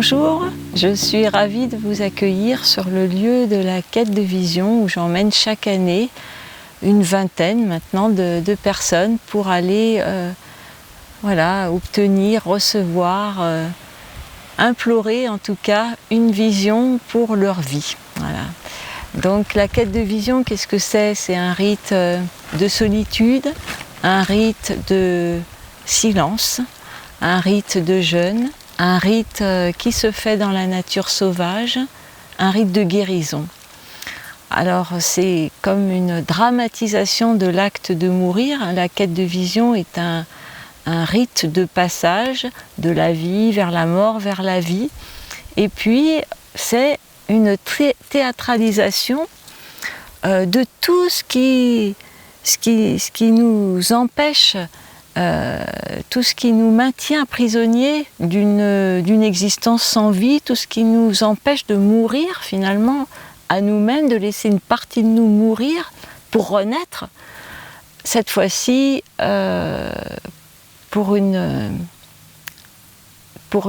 Bonjour, je suis ravie de vous accueillir sur le lieu de la quête de vision où j'emmène chaque année une vingtaine maintenant de personnes pour aller obtenir, recevoir, implorer en tout cas une vision pour leur vie. Voilà. Donc la quête de vision, qu'est-ce que c'est? C'est un rite de solitude, un rite de silence, un rite de jeûne, un rite qui se fait dans la nature sauvage, un rite de guérison. Alors c'est comme une dramatisation de l'acte de mourir. La quête de vision est un rite de passage de la vie vers la mort, vers la vie. Et puis c'est une théâtralisation de tout ce qui nous empêche, tout ce qui nous maintient prisonniers d'une existence sans vie, tout ce qui nous empêche de mourir finalement à nous-mêmes, de laisser une partie de nous mourir pour renaître, cette fois-ci pour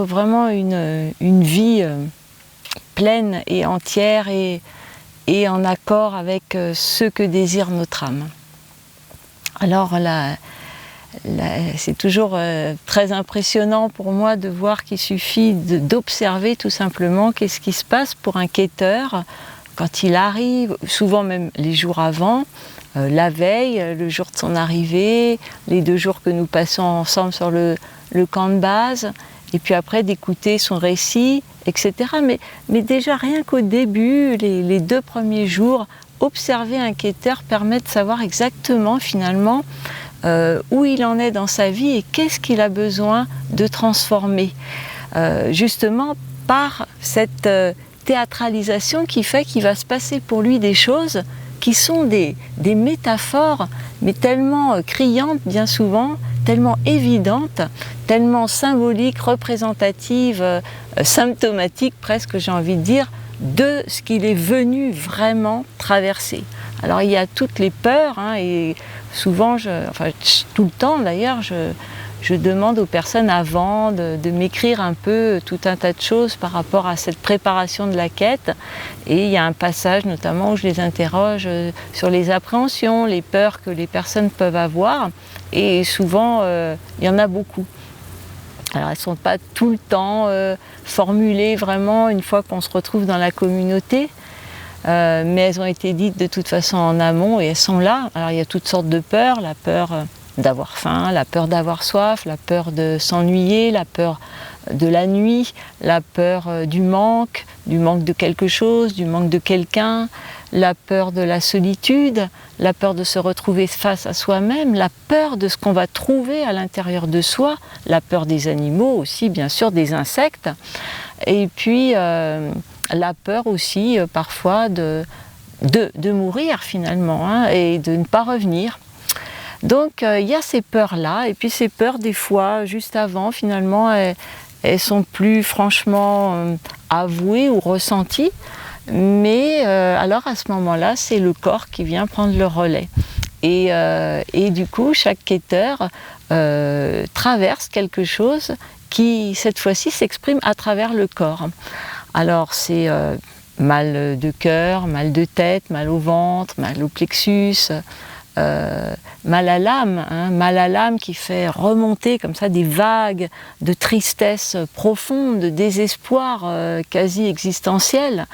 vraiment une vie pleine et entière et en accord avec ce que désire notre âme. Alors c'est toujours très impressionnant pour moi de voir qu'il suffit d'observer tout simplement qu'est-ce qui se passe pour un quêteur quand il arrive, souvent même les jours avant, la veille, le jour de son arrivée, les 2 jours que nous passons ensemble sur le camp de base, et puis après d'écouter son récit, etc. Mais déjà rien qu'au début, les 2 premiers jours, observer un quêteur permet de savoir exactement finalement où il en est dans sa vie et qu'est-ce qu'il a besoin de transformer. Justement par cette théâtralisation qui fait qu'il va se passer pour lui des choses qui sont des métaphores, mais tellement criantes bien souvent, tellement évidentes, tellement symboliques, représentatives, symptomatiques presque, j'ai envie de dire, de ce qu'il est venu vraiment traverser. Alors il y a toutes les peurs, et souvent, tout le temps d'ailleurs, je demande aux personnes avant de m'écrire un peu tout un tas de choses par rapport à cette préparation de la quête. Et il y a un passage notamment où je les interroge sur les appréhensions, les peurs que les personnes peuvent avoir. Et souvent, il y en a beaucoup. Alors elles ne sont pas tout le temps formulées vraiment une fois qu'on se retrouve dans la communauté. Mais elles ont été dites de toute façon en amont et elles sont là. Alors il y a toutes sortes de peurs, la peur d'avoir faim, la peur d'avoir soif, la peur de s'ennuyer, la peur de la nuit, la peur du manque de quelque chose, du manque de quelqu'un, la peur de la solitude, la peur de se retrouver face à soi-même, la peur de ce qu'on va trouver à l'intérieur de soi, la peur des animaux aussi, bien sûr, des insectes, et puis la peur aussi parfois de mourir finalement, et de ne pas revenir. Donc il y a ces peurs-là, et puis ces peurs des fois, juste avant, finalement, elles sont plus franchement avouées ou ressenties, mais alors à ce moment-là, c'est le corps qui vient prendre le relais. Et du coup, chaque quêteur traverse quelque chose qui, cette fois-ci, s'exprime à travers le corps. Alors c'est mal de cœur, mal de tête, mal au ventre, mal au plexus, mal à l'âme qui fait remonter comme ça des vagues de tristesse profonde, de désespoir quasi existentiel.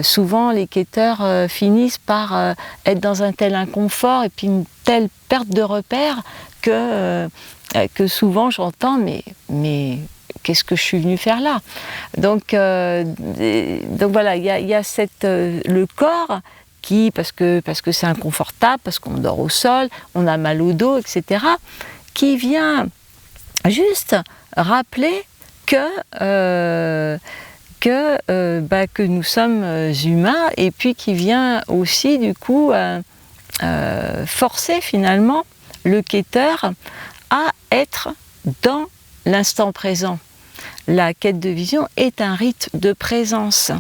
Souvent les quêteurs finissent par être dans un tel inconfort et puis une telle perte de repères que souvent j'entends mais qu'est-ce que je suis venue faire là? Donc voilà, il y a le corps qui, parce que c'est inconfortable, parce qu'on dort au sol, on a mal au dos, etc., qui vient juste rappeler que nous sommes humains, et puis qui vient aussi du coup forcer finalement le quêteur à être dans l'instant présent. La quête de vision est un rite de présence.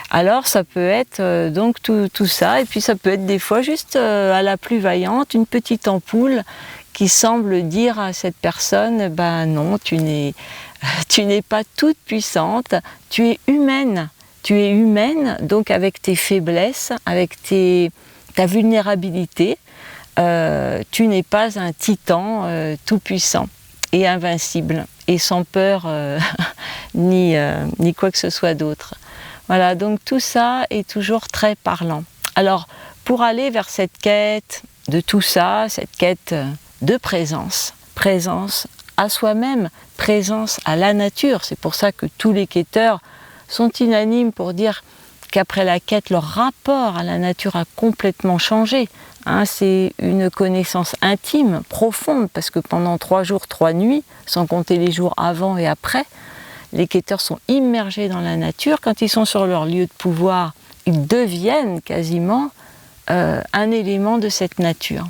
Alors ça peut être donc tout ça, et puis ça peut être des fois juste à la plus vaillante, une petite ampoule qui semble dire à cette personne, ben non, tu n'es tu n'es pas toute puissante, tu es humaine. Tu es humaine, donc avec tes faiblesses, avec ta vulnérabilité, tu n'es pas un titan tout puissant et invincible et sans peur ni quoi que ce soit d'autre. Voilà, donc tout ça est toujours très parlant. Alors, pour aller vers cette quête de tout ça, cette quête de présence, présence à soi-même, présence à la nature, c'est pour ça que tous les quêteurs sont unanimes pour dire qu'après la quête, leur rapport à la nature a complètement changé. C'est une connaissance intime, profonde, parce que pendant 3 jours, 3 nuits, sans compter les jours avant et après, les quêteurs sont immergés dans la nature. Quand ils sont sur leur lieu de pouvoir, ils deviennent quasiment un élément de cette nature.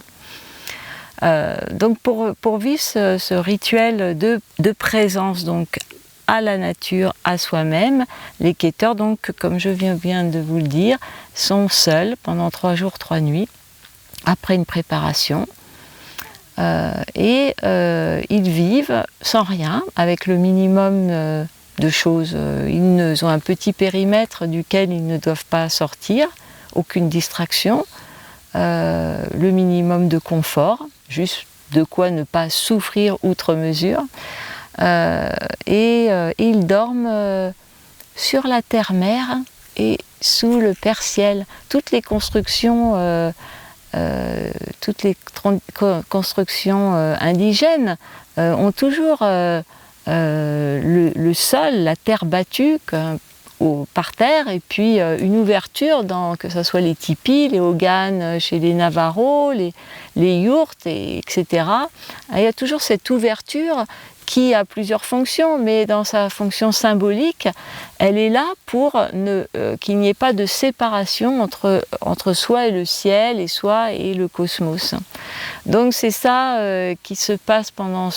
Donc pour vivre ce rituel de présence donc, à la nature, à soi-même, les quêteurs, donc, comme je viens de vous le dire, sont seuls pendant 3 jours, 3 nuits, après une préparation. Ils vivent sans rien, avec le minimum de choses. Ils ont un petit périmètre duquel ils ne doivent pas sortir, aucune distraction, le minimum de confort, juste de quoi ne pas souffrir outre mesure. Ils dorment sur la terre-mère et sous le père-ciel. Toutes les constructions indigènes ont toujours le sol, la terre battue par terre, et puis une ouverture que ce soit les tipis, les hoganes chez les Navarros, les yourtes, etc. Il y a toujours cette ouverture qui a plusieurs fonctions, mais dans sa fonction symbolique, elle est là pour qu'il n'y ait pas de séparation entre soi et le ciel, et soi et le cosmos. Donc c'est ça qui se passe pendant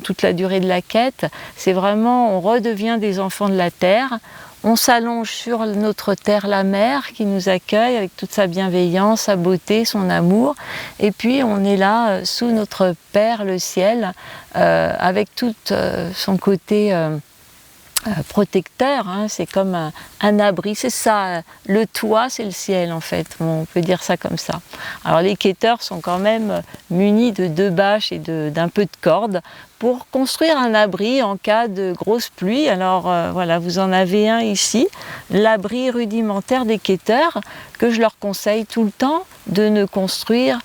toute la durée de la quête. C'est vraiment, on redevient des enfants de la terre, on s'allonge sur notre terre, la mer, qui nous accueille avec toute sa bienveillance, sa beauté, son amour. Et puis on est là sous notre Père, le ciel, avec tout son côté protecteur. C'est comme un abri. C'est ça, le toit, c'est le ciel en fait. On peut dire ça comme ça. Alors les quêteurs sont quand même munis de 2 bâches et d'un peu de corde pour construire un abri en cas de grosse pluie. Alors voilà, vous en avez un ici, l'abri rudimentaire des quêteurs, que je leur conseille tout le temps de ne construire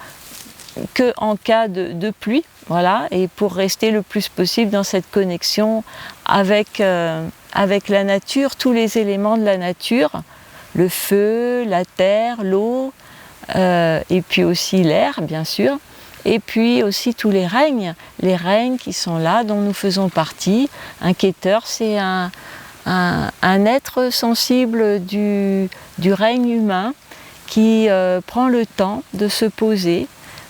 qu'en cas de pluie, voilà, et pour rester le plus possible dans cette connexion avec la nature, tous les éléments de la nature, le feu, la terre, l'eau, et puis aussi l'air, bien sûr. Et puis aussi tous les règnes qui sont là, dont nous faisons partie. Un quêteur, c'est un être sensible du règne humain qui prend le temps de se poser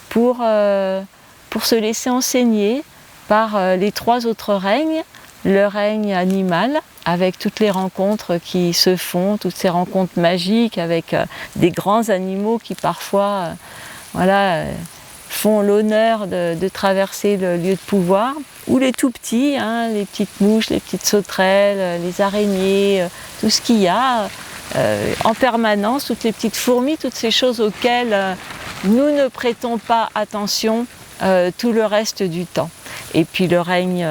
pour se laisser enseigner par les 3 autres règnes, le règne animal, avec toutes les rencontres qui se font, toutes ces rencontres magiques avec des grands animaux qui parfois font l'honneur de traverser le lieu de pouvoir, ou les tout petits, les petites mouches, les petites sauterelles, les araignées, tout ce qu'il y a en permanence, toutes les petites fourmis, toutes ces choses auxquelles nous ne prêtons pas attention tout le reste du temps. Et puis le règne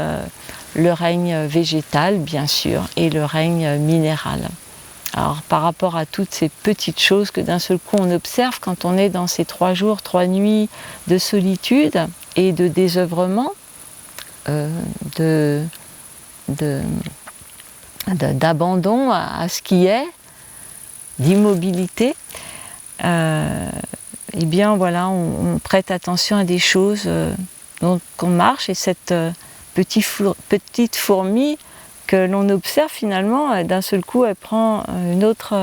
végétal, bien sûr, et le règne minéral. Alors par rapport à toutes ces petites choses que d'un seul coup on observe quand on est dans ces 3 jours, 3 nuits de solitude et de désœuvrement, d'abandon à ce qui est, d'immobilité, eh bien voilà, on prête attention à des choses dont on marche, et cette petite fourmi que l'on observe finalement, d'un seul coup elle prend une autre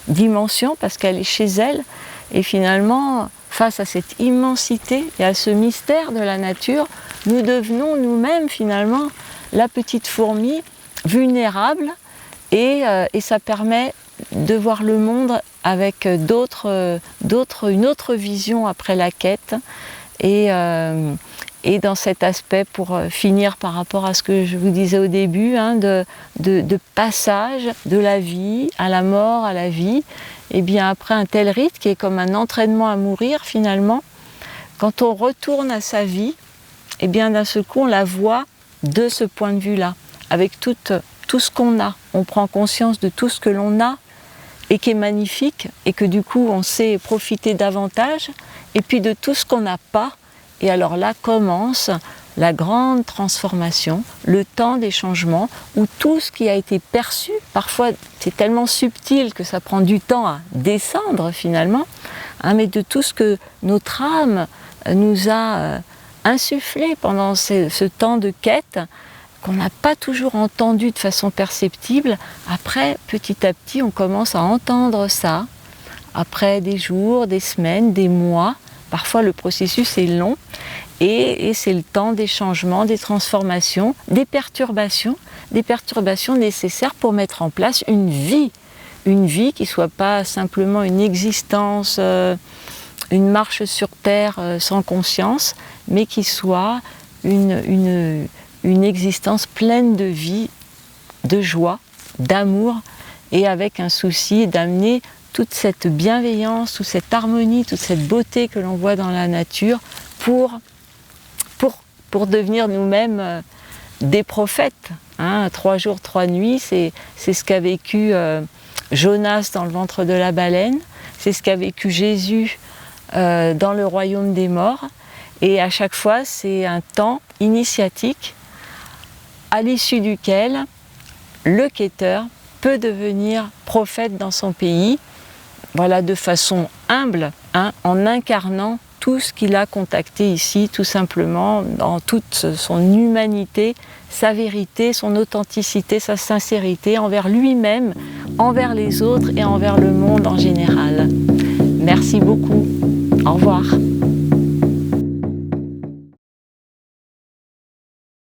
dimension parce qu'elle est chez elle, et finalement face à cette immensité et à ce mystère de la nature, nous devenons nous-mêmes finalement la petite fourmi vulnérable, et ça permet de voir le monde avec une autre vision après la quête, et Et dans cet aspect, pour finir par rapport à ce que je vous disais au début, hein, de passage de la vie à la mort, à la vie, et bien après un tel rite qui est comme un entraînement à mourir finalement, quand on retourne à sa vie, et bien d'un seul coup on la voit de ce point de vue-là, avec tout ce qu'on a. On prend conscience de tout ce que l'on a et qui est magnifique, et que du coup on sait profiter davantage, et puis de tout ce qu'on n'a pas. Et alors là commence la grande transformation, le temps des changements, où tout ce qui a été perçu, parfois c'est tellement subtil que ça prend du temps à descendre finalement, hein, mais de tout ce que notre âme nous a insufflé pendant ce temps de quête, qu'on n'a pas toujours entendu de façon perceptible, après, petit à petit, on commence à entendre ça, après des jours, des semaines, des mois. Parfois le processus est long et c'est le temps des changements, des transformations, des perturbations nécessaires pour mettre en place une vie qui ne soit pas simplement une existence, une marche sur terre sans conscience, mais qui soit une existence pleine de vie, de joie, d'amour, et avec un souci d'amener toute cette bienveillance, toute cette harmonie, toute cette beauté que l'on voit dans la nature pour devenir nous-mêmes des prophètes. Hein, 3 jours, 3 nuits, c'est ce qu'a vécu Jonas dans le ventre de la baleine, c'est ce qu'a vécu Jésus dans le royaume des morts, et à chaque fois c'est un temps initiatique à l'issue duquel le quêteur peut devenir prophète dans son pays, voilà, de façon humble, hein, en incarnant tout ce qu'il a contacté ici, tout simplement, dans toute son humanité, sa vérité, son authenticité, sa sincérité envers lui-même, envers les autres et envers le monde en général. Merci beaucoup. Au revoir.